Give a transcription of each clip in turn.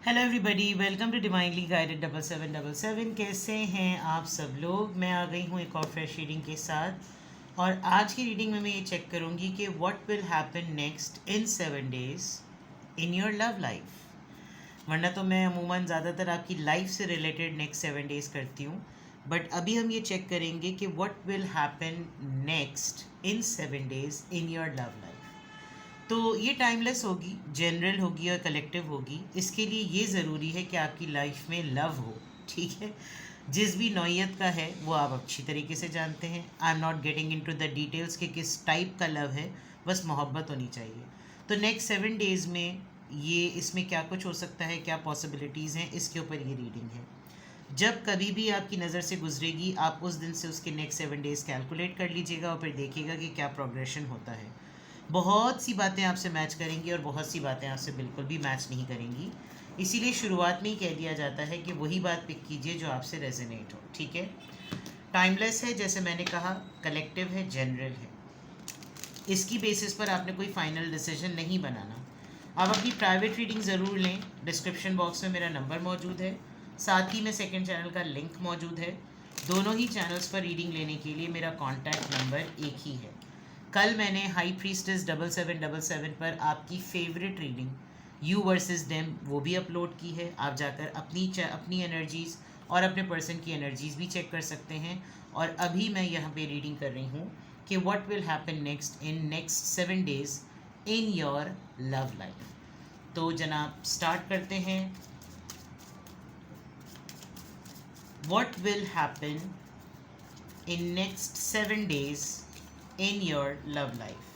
Hello everybody, welcome to divinely guided 7777। कैसे हैं आप सब लोग। मैं आ गई हूँ एक और फ्रेश रीडिंग के साथ। और आज की रीडिंग में मैं ये चेक करूँगी कि what will happen next in 7 days in your love life. वरना तो मैं अमूमन ज़्यादातर आपकी लाइफ से रिलेटेड नेक्स्ट 7 days करती हूँ, बट अभी हम ये चेक करेंगे कि what will happen next in 7 days in your love life. तो ये टाइमलेस होगी, जनरल होगी और कलेक्टिव होगी। इसके लिए ये ज़रूरी है कि आपकी लाइफ में लव हो, ठीक है। जिस भी नौयत का है वो आप अच्छी तरीके से जानते हैं। I am not getting into the details कि किस टाइप का लव है, बस मोहब्बत होनी चाहिए। तो नेक्स्ट 7 days में ये इसमें क्या कुछ हो सकता है, क्या पॉसिबिलिटीज़ हैं, इसके ऊपर ये रीडिंग है। जब कभी भी आपकी नज़र से गुजरेगी, आप उस दिन से उसके नेक्स्ट 7 days कैलकुलेट कर लीजिएगा और फिर देखिएगा कि क्या प्रोग्रेशन होता है। बहुत सी बातें आपसे मैच करेंगी और बहुत सी बातें आपसे बिल्कुल भी मैच नहीं करेंगी। इसीलिए शुरुआत में ही कह दिया जाता है कि वही बात पिक कीजिए जो आपसे रेजोनेट हो, ठीक है। टाइमलेस है, जैसे मैंने कहा, कलेक्टिव है, जनरल है। इसकी बेसिस पर आपने कोई फाइनल डिसीजन नहीं बनाना। आप अपनी प्राइवेट रीडिंग ज़रूर लें। डिस्क्रिप्शन बॉक्स में मेरा नंबर मौजूद है, साथ ही में सेकंड चैनल का लिंक मौजूद है। दोनों ही चैनल्स पर रीडिंग लेने के लिए मेरा कॉन्टैक्ट नंबर एक ही है। कल मैंने हाई प्रीस्टेस 7777 पर आपकी favourite reading you versus them वो भी अपलोड की है। आप जाकर अपनी एनर्जीज़ और अपने पर्सन की एनर्जीज़ भी चेक कर सकते हैं। और अभी मैं यहाँ पे रीडिंग कर रही हूँ कि what will happen next in next 7 days in your love life. तो जनाब स्टार्ट करते हैं। What will happen in next 7 days in your love life?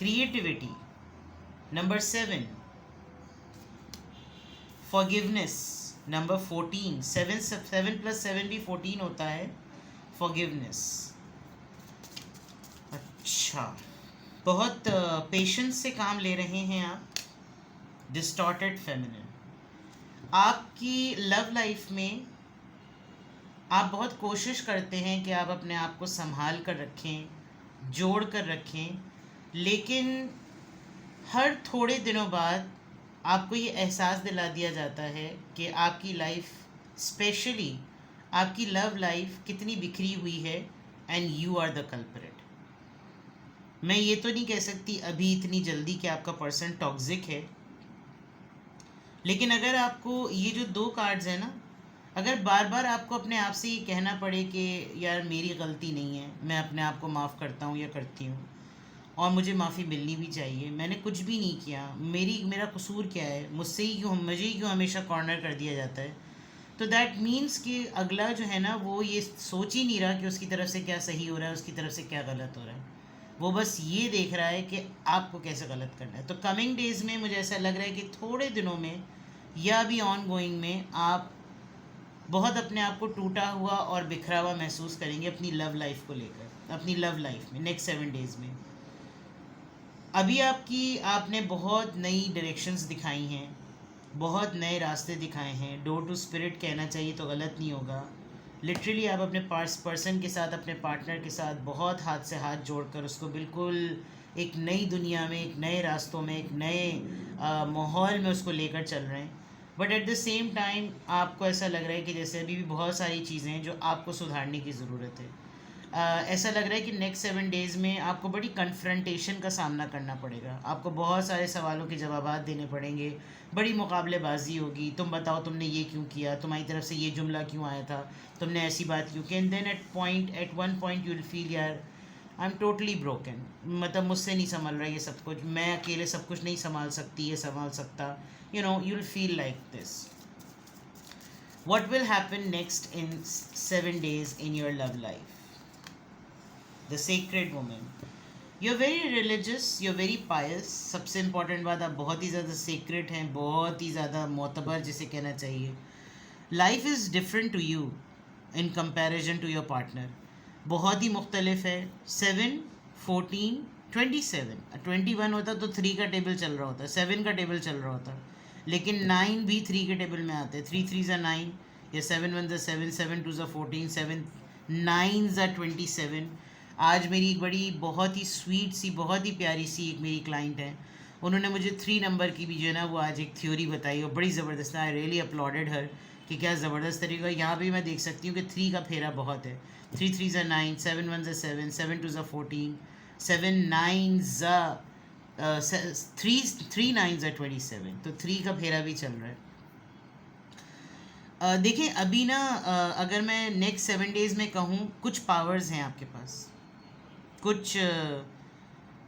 Creativity. Number 7, forgiveness. Number 14, 7 plus 7 भी 14 होता है, forgiveness. अच्छा, बहुत पेशेंस से काम ले रहे हैं आप। Distorted feminine. आपकी लव लाइफ में आप बहुत कोशिश करते हैं कि आप अपने आप को संभाल कर रखें, जोड़ कर रखें, लेकिन हर थोड़े दिनों बाद आपको ये एहसास दिला दिया जाता है कि आपकी लाइफ, स्पेशली आपकी लव लाइफ कितनी बिखरी हुई है, and you are the culprit. मैं ये तो नहीं कह सकती अभी इतनी जल्दी कि आपका पर्सन टॉक्सिक है, लेकिन अगर आपको ये जो दो कार्ड्स हैं ना, अगर बार बार आपको अपने आप से ये कहना पड़े कि यार मेरी गलती नहीं है, मैं अपने आप को माफ़ करता हूँ या करती हूँ, और मुझे माफ़ी मिलनी भी चाहिए, मैंने कुछ भी नहीं किया, मेरा कसूर क्या है, मुझे ही क्यों हमेशा कॉर्नर कर दिया जाता है, तो दैट मीन्स कि अगला जो है ना वो ये सोच ही नहीं रहा कि उसकी तरफ से क्या सही हो रहा है, उसकी तरफ से क्या गलत हो रहा है। वो बस ये देख रहा है कि आपको कैसे गलत करना है। तो कमिंग डेज़ में मुझे ऐसा लग रहा है कि थोड़े दिनों में या अभी ऑन गोइंग में आप बहुत अपने आप को टूटा हुआ और बिखरा हुआ महसूस करेंगे अपनी लव लाइफ को लेकर, अपनी लव लाइफ में नेक्स्ट 7 days में। अभी आपने बहुत नई डायरेक्शंस दिखाई हैं, बहुत नए रास्ते दिखाए हैं। डोर टू स्पिरिट कहना चाहिए तो गलत नहीं होगा। लिटरली आप अपने पर्सन के साथ, अपने पार्टनर के साथ बहुत हाथ से हाथ जोड़कर उसको बिल्कुल एक नई दुनिया में, एक नए रास्तों में, एक नए माहौल में उसको लेकर चल रहे हैं। But at the same time आपको ऐसा लग रहा है कि जैसे अभी भी बहुत सारी चीज़ें हैं जो आपको सुधारने की ज़रूरत है। ऐसा लग रहा है कि नेक्स्ट 7 days में आपको बड़ी कन्फ्रंटेशन का सामना करना पड़ेगा। आपको बहुत सारे सवालों के जवाब देने पड़ेंगे, बड़ी मुकाबलेबाजी होगी। तुम बताओ तुमने ये क्यों किया, तुम्हारी तरफ से ये जुमला क्यों आया था, तुमने ऐसी बात क्यों की। And then at one point you will feel यार आई एम टोटली ब्रोकन, मतलब मुझसे नहीं संभल रहा ये सब कुछ, मैं अकेले सब कुछ नहीं संभाल सकती, ये संभाल सकता, you will feel like this. What will happen next in 7 days in your love life? The sacred women. You are very religious, you are very pious. सबसे इम्पॉर्टेंट बात, आप बहुत ही ज़्यादा सीक्रेट हैं, बहुत ही ज़्यादा मोतबर जिसे कहना चाहिए। Life is different to you in comparison to your partner. बहुत ही मुख्तलिफ है। 7, 14, 27, 21 होता तो 3 का टेबल चल रहा होता, 7 का टेबल चल रहा होता, लेकिन 9 भी 3 के टेबल में आते हैं। 3 3 ज़ा 9, या 7 1 ज़ा 7, 7 2 ज़ा 14, 7 9 ज़ा 27। आज मेरी एक बड़ी बहुत ही स्वीट सी, बहुत ही प्यारी सी एक मेरी क्लाइंट है, उन्होंने मुझे 3 नंबर की भी जो है ना वो आज एक थ्योरी बताई और बड़ी ज़बरदस्त, आई रियली अपलॉडेड हर कि क्या ज़बरदस्त तरीका। यहाँ भी मैं देख सकती हूँ कि 3 का फेरा बहुत है। 3 3 ज़ा 9, 7 1 ज़ा 7, 7 2 ज़ा 14, 7 9 ज़ा 3 9 ज़ा 27, तो 3 का फेरा भी चल रहा है। देखिए अभी ना अगर मैं नेक्स्ट 7 डेज़ में कहूँ, कुछ पावर्स हैं आपके पास, कुछ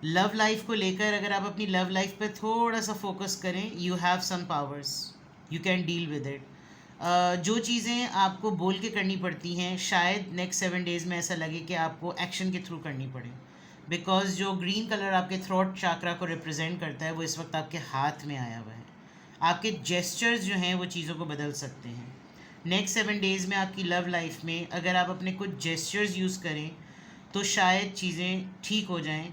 लव लाइफ को लेकर अगर आप अपनी लव लाइफ पे थोड़ा सा फोकस करें, you have some powers, you can deal with it. जो चीज़ें आपको बोल के करनी पड़ती हैं, शायद नेक्स्ट 7 डेज़ में ऐसा लगे कि आपको एक्शन के थ्रू करनी पड़े, बिकॉज जो ग्रीन कलर आपके थ्रोट चाकरा को रिप्रेजेंट करता है वो इस वक्त आपके हाथ में आया हुआ है। आपके जेस्चर्स जो हैं वो चीज़ों को बदल सकते हैं। नेक्स्ट 7 डेज़ में आपकी लव लाइफ में अगर आप अपने कुछ जेस्चर्स यूज़ करें तो शायद चीज़ें ठीक हो जाएं।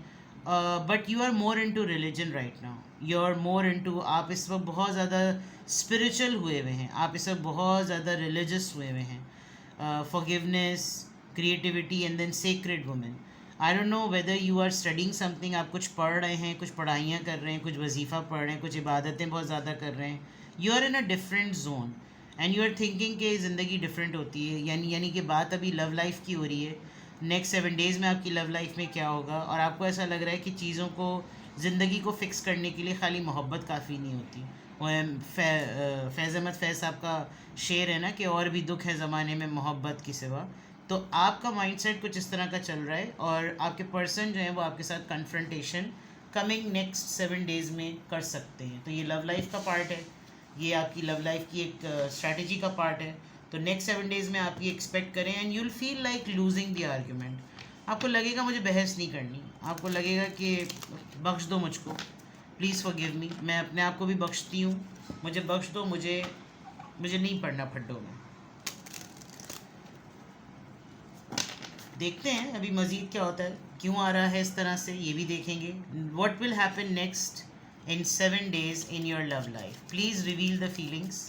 But you are more into religion right now, you are more into, आप इस वक्त बहुत ज़्यादा स्पिरिचुअल हुए हुए हैं, आप इस वक्त बहुत ज़्यादा रिलीजियस हुए हुए हैं। Forgiveness, creativity and then sacred women. I don't know whether you are studying something, आप कुछ पढ़ रहे हैं, कुछ पढ़ाइयाँ कर रहे हैं, कुछ वजीफ़ा पढ़ रहे हैं, कुछ इबादतें बहुत ज़्यादा कर रहे हैं। You are in a different zone and you are thinking कि ज़िंदगी डिफरेंट होती है, यानी कि बात अभी लव लाइफ की हो रही है। नेक्स्ट 7 डेज़ में आपकी लव लाइफ में क्या होगा, और आपको ऐसा लग रहा है कि चीज़ों को, ज़िंदगी को फ़िक्स करने के लिए खाली मोहब्बत काफ़ी नहीं होती। वो फैज़ अहमद फैज़ साहब का शेर है ना कि और भी दुख है ज़माने में मोहब्बत की सिवा। तो आपका माइंडसेट कुछ इस तरह का चल रहा है और आपके पर्सन जो है वो आपके साथ कन्फ्रंटेशन कमिंग नेक्स्ट 7 डेज़ में कर सकते हैं। तो ये लव लाइफ का पार्ट है, ये आपकी लव लाइफ की एक स्ट्रैटेजी का पार्ट है। तो नेक्स्ट 7 डेज़ में आप ये एक्सपेक्ट करें and you will feel like losing the argument. आपको लगेगा मुझे बहस नहीं करनी, आपको लगेगा कि बख्श दो मुझको, प्लीज़ फॉरगिव मी, मैं अपने आप को भी बख्शती हूँ, मुझे बख्श दो, मुझे नहीं पड़ना फड्डों में। देखते हैं अभी मज़ीद क्या होता है, क्यों आ रहा है इस तरह से, ये भी देखेंगे। What will happen next in 7 days in your love life? Please reveal the feelings.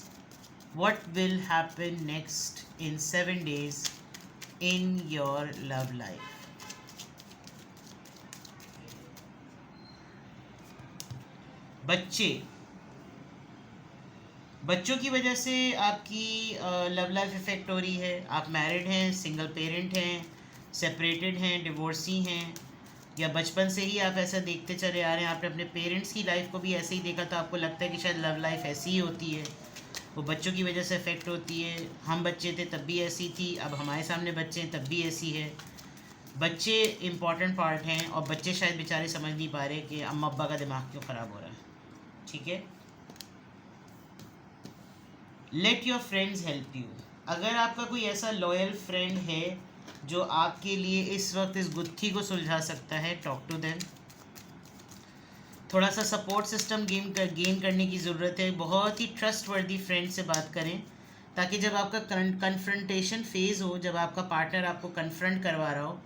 What will happen next in 7 days in your love life? बच्चों की वजह से आपकी लव लाइफ इफ़ेक्ट हो रही है। आप मैरिड हैं, सिंगल पेरेंट हैं, सेपरेटेड हैं, डिवोर्सी हैं, या बचपन से ही आप ऐसा देखते चले आ रहे हैं, आपने अपने पेरेंट्स की लाइफ को भी ऐसे ही देखा, तो आपको लगता है कि शायद लव लाइफ ऐसी ही होती है, वो बच्चों की वजह से इफ़ेक्ट होती है। हम बच्चे थे तब भी ऐसी थी, अब हमारे सामने बच्चे हैं तब भी ऐसी है। बच्चे इम्पॉर्टेंट पार्ट हैं और बच्चे शायद बेचारे समझ नहीं पा रहे कि अम्मा अब्बा का दिमाग क्यों ख़राब हो रहा है। ठीक है, let your friends help you. अगर आपका कोई ऐसा लॉयल फ्रेंड है जो आपके लिए इस वक्त इस गुत्थी को सुलझा सकता है, टॉक टू देम। थोड़ा सा सपोर्ट सिस्टम गेन करने की ज़रूरत है। बहुत ही ट्रस्ट वर्दी फ्रेंड से बात करें, ताकि जब आपका कन्फ्रंटेशन फेज़ हो, जब आपका पार्टनर आपको कन्फ्रंट करवा रहा हो,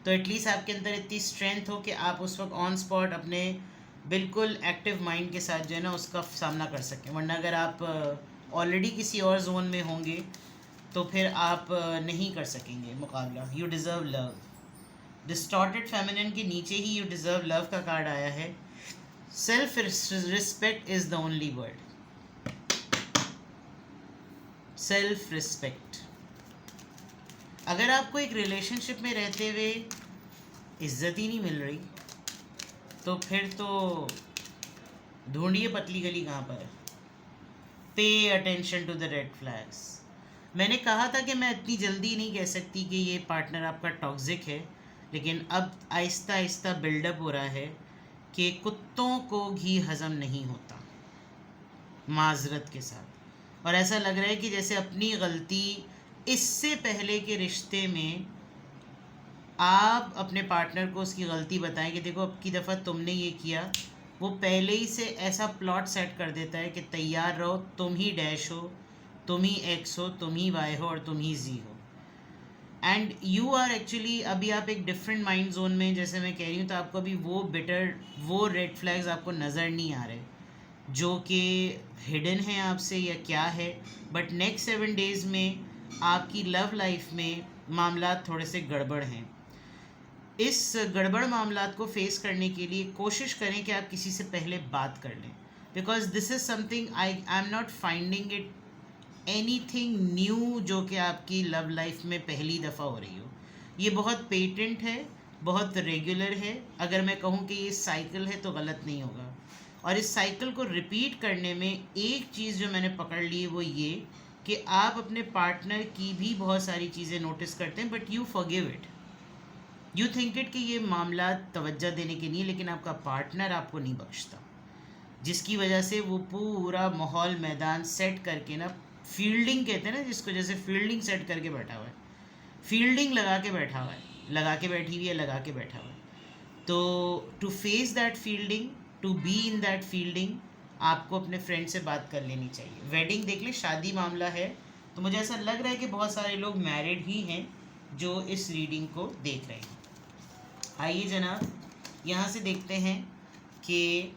तो एटलीस्ट आपके अंदर इतनी स्ट्रेंथ हो कि आप उस वक्त ऑन स्पॉट अपने बिल्कुल एक्टिव माइंड के साथ जो है ना उसका सामना कर सकें। वरना अगर आप ऑलरेडी किसी और जोन में होंगे तो फिर आप नहीं कर सकेंगे मुकाबला। You deserve love. Distorted feminine के नीचे ही यू डिज़र्व लव का कार्ड आया है। Self respect is the only word. Self respect. अगर आपको एक रिलेशनशिप में रहते हुए इज्जत ही नहीं मिल रही, तो फिर तो ढूंढिए पतली गली कहाँ पर है। Pay attention to the red flags. मैंने कहा था कि मैं इतनी जल्दी नहीं कह सकती कि ये पार्टनर आपका टॉक्सिक है, लेकिन अब आहिस्ता आहिस्ता बिल्डअप हो रहा है कि कुत्तों को घी हज़म नहीं होता, माजरत के साथ। और ऐसा लग रहा है कि जैसे अपनी गलती, इससे पहले के रिश्ते में आप अपने पार्टनर को उसकी गलती बताएं कि देखो अब की दफ़ा तुमने ये किया, वो पहले ही से ऐसा प्लॉट सेट कर देता है कि तैयार रहो, तुम ही डैश हो, तुम ही एक्स हो, तुम ही वाई हो और तुम ही जी हो। एंड यू आर एक्चुअली, अभी आप एक डिफरेंट माइंड जोन में, जैसे मैं कह रही हूँ, तो आपको अभी वो रेड फ्लैग्स आपको नज़र नहीं आ रहे जो कि हिडन है आपसे या क्या है। बट नेक्स्ट 7 डेज़ में आपकी लव लाइफ में मामला थोड़े से गड़बड़ हैं। इस गड़बड़ मामलात को फेस करने के लिए कोशिश करें कि आप किसी से पहले बात कर लें, because this is something I am not finding it anything new जो कि आपकी लव लाइफ में पहली दफ़ा हो रही हो। ये बहुत पेटेंट है, बहुत रेगुलर है। अगर मैं कहूँ कि ये साइकिल है तो गलत नहीं होगा। और इस साइकिल को रिपीट करने में एक चीज़ जो मैंने पकड़ ली है वो ये कि आप अपने पार्टनर की भी बहुत सारी चीज़ें नोटिस करते हैं, but you forgive it, you think it कि ये मामला तवज्जो देने के नहीं है, लेकिन आपका पार्टनर आपको नहीं बख्शता, जिसकी वजह से वो पूरा माहौल मैदान सेट करके ना, फील्डिंग कहते हैं ना जिसको, जैसे फील्डिंग सेट करके बैठा हुआ है, फील्डिंग लगा के बैठा हुआ है, लगा के बैठी हुई है, लगा के बैठा हुआ है। तो to face that fielding, to be in that fielding, आपको अपने फ्रेंड से बात कर लेनी चाहिए। वेडिंग देख ले, शादी मामला है, तो मुझे ऐसा लग रहा है कि बहुत सारे लोग मैरिड ही हैं जो इस रीडिंग को देख रहे हैं। आइए जनाब, यहाँ से देखते हैं कि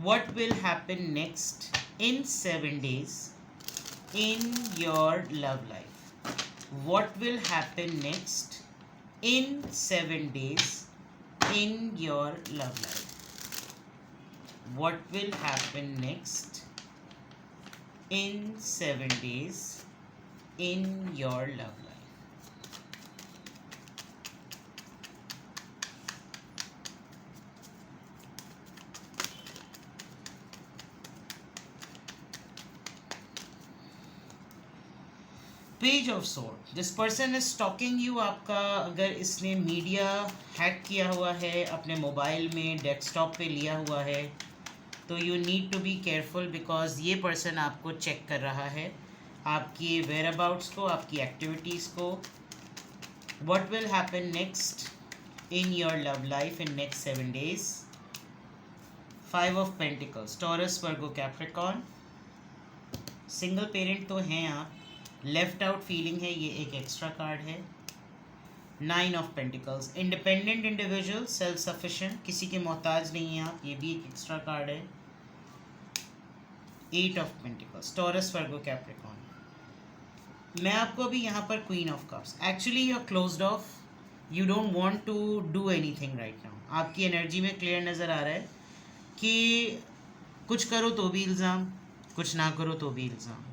what will happen next in 7 days in your love life. What will happen next in 7 days in your love life. What will happen next in 7 days in your love life. Page of sword, this person is stalking you. आपका अगर इसने media hack किया हुआ है, अपने mobile में desktop पे लिया हुआ है, तो you need to be careful, because ये पर्सन आपको चेक कर रहा है, आपकी वेयर अबाउट्स को, आपकी एक्टिविटीज़ को। What will happen next in your love life in next 7 days. 5 of Pentacles, Taurus, Virgo, Capricorn. Single parent तो हैं आप, लेफ्ट आउट फीलिंग है, ये एक एक्स्ट्रा कार्ड है। 9 of Pentacles, independent individual, self sufficient, किसी के मोहताज नहीं हैं आप, ये भी एक एक्स्ट्रा कार्ड है। 8 of Pentacles, Taurus, Virgo, Capricorn. मैं आपको अभी यहाँ पर queen of cups, actually you are closed off, you don't want to do anything right now. आपकी एनर्जी में क्लियर नज़र आ रहा है कि कुछ करो तो भी इल्ज़ाम, कुछ ना करो तो भी इल्ज़ाम,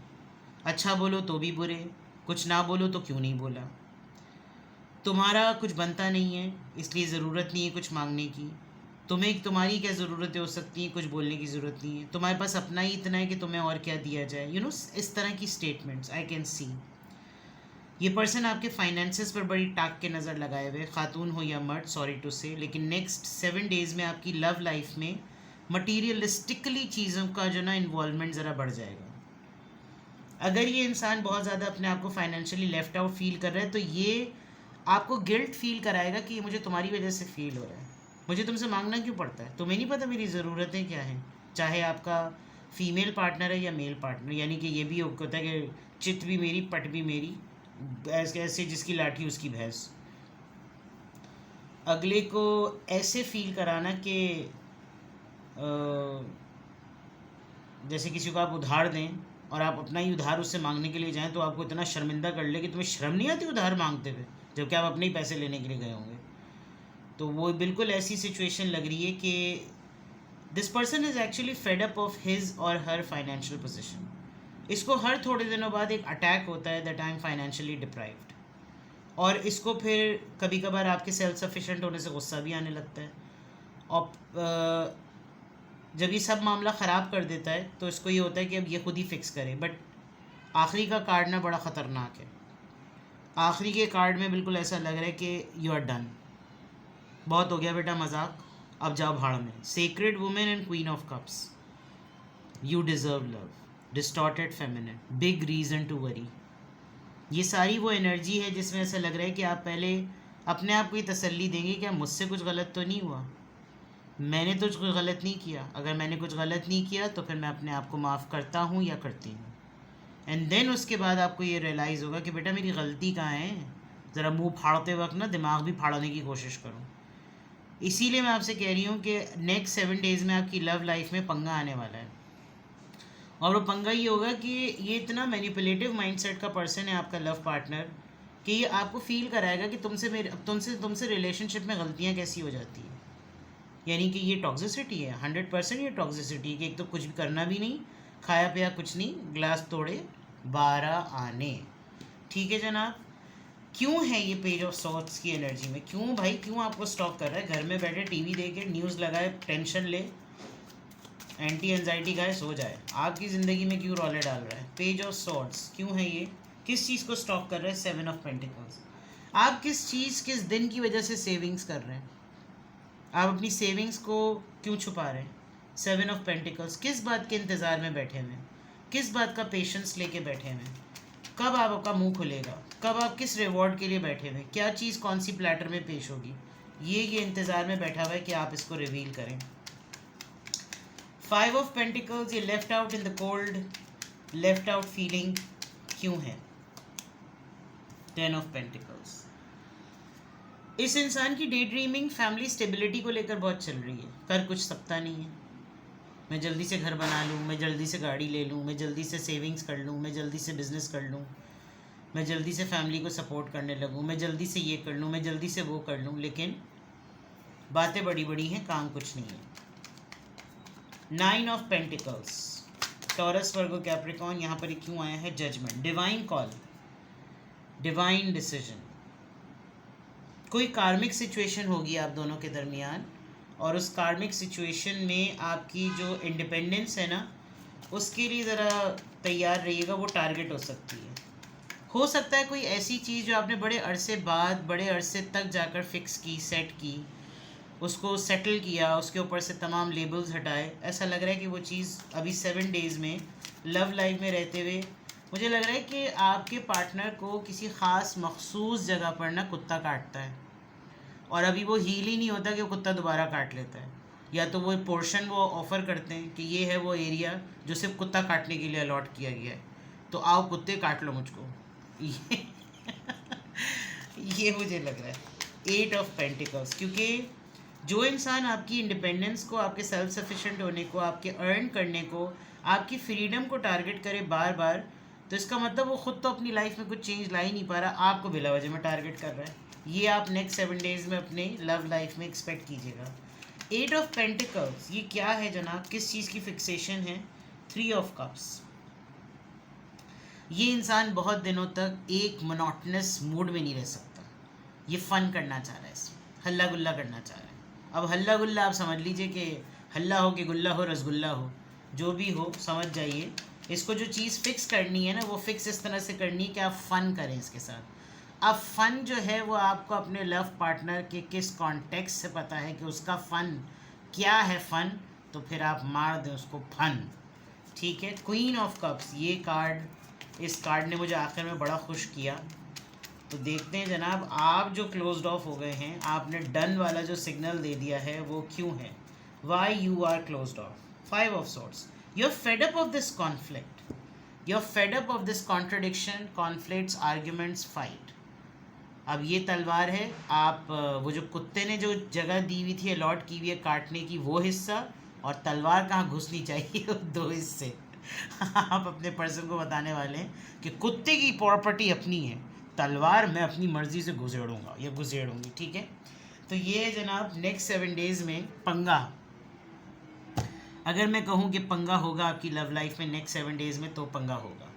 अच्छा बोलो तो भी बुरे, कुछ ना बोलो तो क्यों नहीं बोला, तुम्हारा कुछ बनता नहीं है इसलिए ज़रूरत नहीं है कुछ मांगने की, तुम्हें तुम्हारी क्या ज़रूरतें हो सकती हैं, कुछ बोलने की ज़रूरत नहीं है, तुम्हारे पास अपना ही इतना है कि तुम्हें और क्या दिया जाए, यू नो, इस तरह की स्टेटमेंट्स आई कैन सी। ये पर्सन आपके फाइनेंसेस पर बड़ी टाक के नज़र लगाए हुए, खातून हो या मर्द, सॉरी टू से, लेकिन नेक्स्ट 7 days में आपकी लव लाइफ में मटीरियलिस्टिकली चीज़ों का जो ना इन्वॉल्वमेंट ज़रा बढ़ जाएगा। अगर ये इंसान बहुत ज़्यादा अपने आप को फाइनेंशियली लेफ्ट आउट फील कर रहा है, तो ये आपको गिल्ट फील कराएगा कि ये मुझे तुम्हारी वजह से फील हो रहा है, मुझे तुमसे मांगना क्यों पड़ता है, तुम्हें नहीं पता मेरी ज़रूरतें क्या हैं। चाहे आपका फीमेल पार्टनर है या मेल पार्टनर, यानी कि ये भी होता है कि चित भी मेरी, पट भी मेरी, ऐसे जिसकी लाठी उसकी भैंस। अगले को ऐसे फील कराना कि जैसे किसी को आप उधार दें और आप अपना ही उधार उससे मांगने के लिए जाएं, तो आपको इतना शर्मिंदा कर ले कि तुम्हें शर्म नहीं आती उधार मांगते हुए, जबकि आप अपने ही पैसे लेने के लिए गए होंगे। तो वो बिल्कुल ऐसी सिचुएशन लग रही है कि this person is actually fade up of his और हर फाइनेंशियल पोजीशन। इसको हर थोड़े दिनों बाद एक अटैक होता है that I am financially deprived, और इसको फिर कभी कभार आपके सेल्फ सफिशेंट होने से गुस्सा भी आने लगता है, और जब ये सब मामला ख़राब कर देता है तो इसको ये होता है कि अब ये खुद ही फिक्स करे। बट आखिरी का कार्ड ना बड़ा ख़तरनाक है, आखिरी के कार्ड में बिल्कुल ऐसा लग रहा है कि यू आर डन, बहुत हो गया बेटा मजाक, अब जाओ भाड़ में। Sacred women and queen of cups, you deserve love, distorted feminine, big reason to worry, ये सारी वो एनर्जी है जिसमें ऐसा लग रहा है कि आप पहले अपने आप को ही तसल्ली देंगे कि मुझसे कुछ गलत तो नहीं हुआ, मैंने तो कुछ गलत नहीं किया, अगर मैंने कुछ गलत नहीं किया तो फिर मैं अपने आप को माफ़ करता हूँ या करती हूँ। एंड देन उसके बाद आपको ये रियलाइज़ होगा कि बेटा मेरी गलती कहाँ है, ज़रा मुंह फाड़ते वक्त ना दिमाग भी फाड़ने की कोशिश करो। इसीलिए मैं आपसे कह रही हूँ कि नेक्स्ट 7 days में आपकी लव लाइफ में पंगा आने वाला है, और वो पंगा ये होगा कि ये इतना मैनिपुलेटिव माइंडसेट का पर्सन है आपका लव पार्टनर कि ये आपको फील कराएगा कि तुमसे रिलेशनशिप में गलतियाँ कैसी हो जाती हैं। यानी कि ये टॉक्सिसिटी है, 100% ये टॉक्सिसिटी है कि एक तो कुछ भी करना भी नहीं, खाया पिया कुछ नहीं, ग्लास तोड़े 12 आने। ठीक है जनाब। क्यों है ये पेज ऑफ सॉर्ट्स की एनर्जी में? क्यों भाई, क्यों आपको स्टॉक कर रहा है? घर में बैठे टीवी देखे, न्यूज़ लगाए, टेंशन ले, एंटी एंजाइटी खाए, सो जाए, आपकी ज़िंदगी में क्यों रौले डाल रहा है? पेज ऑफ सॉर्ट्स क्यों है ये? किस चीज़ को स्टॉक कर रहा है? 7 ऑफ पेंटिकल्स। आप किस चीज़, किस दिन की वजह से सेविंग्स कर रहे हैं? आप अपनी सेविंग्स को क्यों छुपा रहे हैं? 7 ऑफ पेंटिकल्स। किस बात के इंतज़ार में बैठे हुए हैं? किस बात का पेशेंस लेके बैठे हुए हैं? कब आपका मुंह खुलेगा? कब आप किस रिवॉर्ड के लिए बैठे हुए हैं? क्या चीज़ कौन सी प्लेटर में पेश होगी? ये इंतज़ार में बैठा हुआ है कि आप इसको रिवील करें। 5 ऑफ पेंटिकल्स, ये left out in the cold, left out feeling क्यों है? 10 ऑफ पेंटिकल्स। इस इंसान की डे ड्रीमिंग फैमिली स्टेबिलिटी को लेकर बहुत चल रही है, कर कुछ सकता नहीं है। मैं जल्दी से घर बना लूँ, मैं जल्दी से गाड़ी ले लूँ, मैं जल्दी से सेविंग्स कर लूँ, मैं जल्दी से बिज़नेस कर लूँ, मैं जल्दी से फैमिली को सपोर्ट करने लगूँ, मैं जल्दी से ये कर लूँ, मैं जल्दी से वो कर लूँ, लेकिन बातें बड़ी बड़ी हैं, काम कुछ नहीं है। 9 of pentacles, Taurus, Virgo, Capricorn. यहाँ पर क्यों आया है? Judgement, divine call, divine decision. कोई कार्मिक सिचुएशन होगी आप दोनों के दरमियान, और उस कार्मिक सिचुएशन में आपकी जो इंडिपेंडेंस है ना, उसके लिए ज़रा तैयार रहिएगा, वो टारगेट हो सकती है। हो सकता है कोई ऐसी चीज़ जो आपने बड़े अरसे बाद, बड़े अरसे तक जाकर फिक्स की, सेट की, उसको सेटल किया, उसके ऊपर से तमाम लेबल्स हटाए, ऐसा लग रहा है कि वो चीज़ अभी 7 डेज़ में लव लाइफ में रहते हुए मुझे लग रहा है कि आपके पार्टनर को किसी ख़ास मखसूस जगह पर ना कुत्ता काटता है, और अभी वो हील ही नहीं होता कि वो कुत्ता दोबारा काट लेता है, या तो वो पोर्शन वो ऑफ़र करते हैं कि ये है वो एरिया जो सिर्फ कुत्ता काटने के लिए अलॉट किया गया है, तो आओ कुत्ते काट लो मुझको। ये ये मुझे लग रहा है 8 ऑफ पेंटिकल्स। क्योंकि जो इंसान आपकी इंडिपेंडेंस को, आपके सेल्फ सफिशिएंट होने को, आपके अर्न करने को, आपकी फ्रीडम को टारगेट करे बार बार, तो इसका मतलब वो ख़ुद तो अपनी लाइफ में कुछ चेंज ला ही नहीं पा रहा, आपको बिला वजह में टारगेट कर रहा है। ये आप नेक्स्ट 7 डेज़ में अपने लव लाइफ में एक्सपेक्ट कीजिएगा। 8 ऑफ पेंटिकल्स, ये क्या है जनाब? किस चीज़ की फिक्सेशन है? 3 ऑफ कप्स। ये इंसान बहुत दिनों तक एक मोनोटोनस मूड में नहीं रह सकता, ये फ़न करना चाह रहा है, हल्ला गुल्ला करना चाह रहा है। अब हल्ला गुल्ला आप समझ लीजिए कि हल्ला हो कि गुल्ला हो, रसगुल्ला हो, जो भी हो, समझ जाइए। इसको जो चीज़ फ़िक्स करनी है ना, वो फ़िक्स इस तरह से करनी है कि आप फ़न करें इसके साथ। अब फ़न जो है वो आपको अपने लव पार्टनर के किस कॉन्टेक्स्ट से पता है कि उसका फ़न क्या है। फ़न तो फिर आप मार दें उसको फन। ठीक है। क्वीन ऑफ कप्स, ये कार्ड, इस कार्ड ने मुझे आखिर में बड़ा खुश किया। तो देखते हैं जनाब, आप जो क्लोज्ड ऑफ हो गए हैं, आपने डन वाला जो सिग्नल दे दिया है वो क्यों है? Why you are closed off? 5 of swords, you are fed up of this conflict, you are fed up of this contradiction, conflicts, arguments, fight. अब ये तलवार है, आप वो जो कुत्ते ने जो जगह दी हुई थी, अलॉट की हुई है काटने की, वो हिस्सा, और तलवार कहाँ घुसनी चाहिए, वो 2 हिस्से। आप अपने पर्सन को बताने वाले हैं कि कुत्ते की प्रॉपर्टी अपनी है, तलवार मैं अपनी मर्ज़ी से घुसेड़ूंगा या घुसेड़ूंगी। ठीक है। तो ये है जनाब नेक्स्ट 7 डेज़ में पंगा। अगर मैं कहूँ कि पंगा होगा आपकी लव लाइफ में नेक्स्ट 7 डेज़ में, तो पंगा होगा।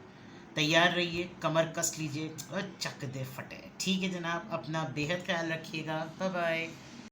तैयार रहिए, कमर कस लीजिए और चक दे फटे। ठीक है जनाब, अपना बेहद ख्याल रखिएगा। Bye bye.